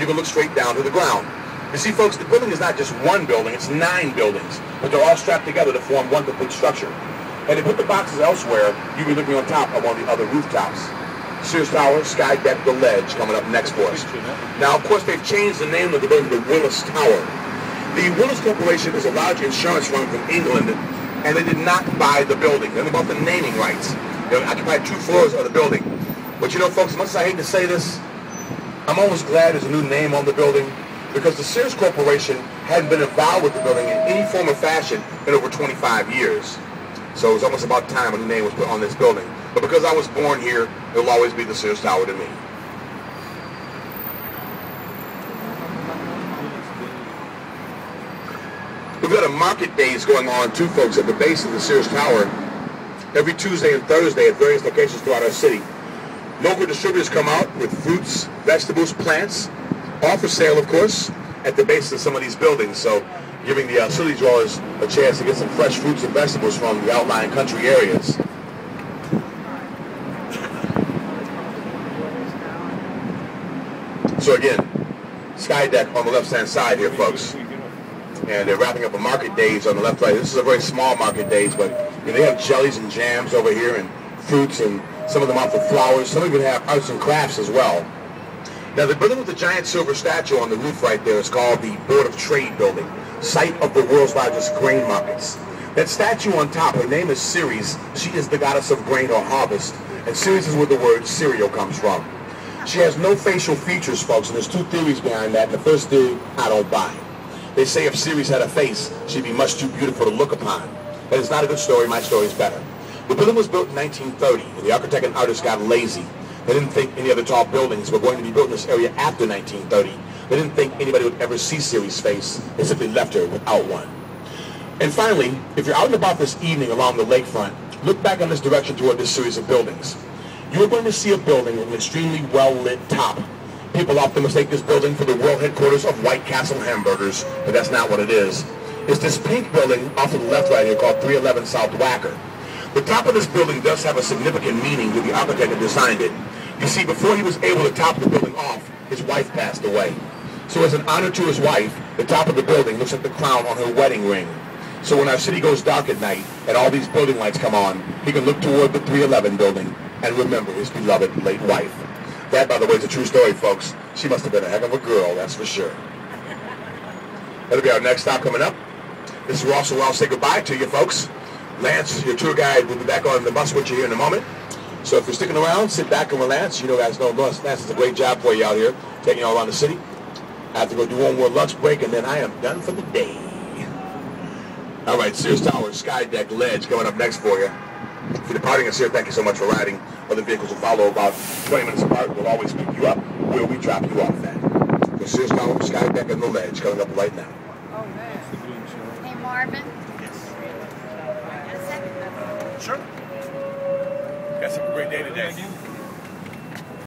you can look straight down to the ground. You see, folks, the building is not just one building, it's 9 buildings, but they're all strapped together to form one complete structure. And they put the boxes elsewhere, you'll be looking on top of one of the other rooftops. Sears Tower, Sky Deck, The Ledge coming up next for us. Now, of course, they've changed the name of the building to Willis Tower. The Willis Corporation is a large insurance firm from England, and they did not buy the building. They bought the naming rights. They occupied 2 floors of the building. But you know, folks, as much as I hate to say this, I'm almost glad there's a new name on the building, because the Sears Corporation hadn't been involved with the building in any form or fashion in over 25 years. So it was almost about time a new name was put on this building. But because I was born here, it will always be the Sears Tower to me. We've got a market days going on too, folks, at the base of the Sears Tower every Tuesday and Thursday at various locations throughout our city. Local distributors come out with fruits, vegetables, plants, all for sale, of course, at the base of some of these buildings. So giving the city dwellers a chance to get some fresh fruits and vegetables from the outlying country areas. So again, Sky Deck on the left-hand side here, folks. And they're wrapping up a market days on the left side. This is a very small market days, but they have jellies and jams over here and fruits, and some of them out for flowers. Some even have arts and crafts as well. Now, the building with the giant silver statue on the roof right there is called the Board of Trade Building, site of the world's largest grain markets. That statue on top, her name is Ceres. She is the goddess of grain or harvest, and Ceres is where the word cereal comes from. She has no facial features, folks, and there's 2 theories behind that. And the first theory, I don't buy. They say if Ceres had a face, she'd be much too beautiful to look upon. But it's not a good story. My story is better. The building was built in 1930, and the architect and artist got lazy. They didn't think any other tall buildings were going to be built in this area after 1930. They didn't think anybody would ever see Ceres' face. They simply left her without one. And finally, if you're out and about this evening along the lakefront, look back in this direction toward this series of buildings. You're going to see a building with an extremely well-lit top. People often mistake this building for the world headquarters of White Castle hamburgers, but that's not what it is. It's this pink building off to the left right here called 311 South Wacker. The top of this building does have a significant meaning to the architect that designed it. You see, before he was able to top the building off, his wife passed away. So as an honor to his wife, the top of the building looks like the crown on her wedding ring. So when our city goes dark at night and all these building lights come on, he can look toward the 311 building and remember his beloved late wife. That, by the way, is a true story, folks. She must have been a heck of a girl, that's for sure. That'll be our next stop coming up. This is Ross, so I'll say goodbye to you, folks. Lance, your tour guide, will be back on the bus with you here in a moment. So if you're sticking around, sit back and relax. You know, guys know Lance does a great job for you out here, taking you all around the city. I have to go do one more lunch break, and then I am done for the day. All right, Sears Tower, Sky Deck, Ledge coming up next for you. If you're departing us here, thank you so much for riding. Other vehicles will follow about 20 minutes apart. We'll always pick you up where we drop you off at. The Sears Tower, Sky Deck, and the Ledge coming up right now. Oh, man. Hey, Marvin. Yes. Sure. Guys, have a great day today.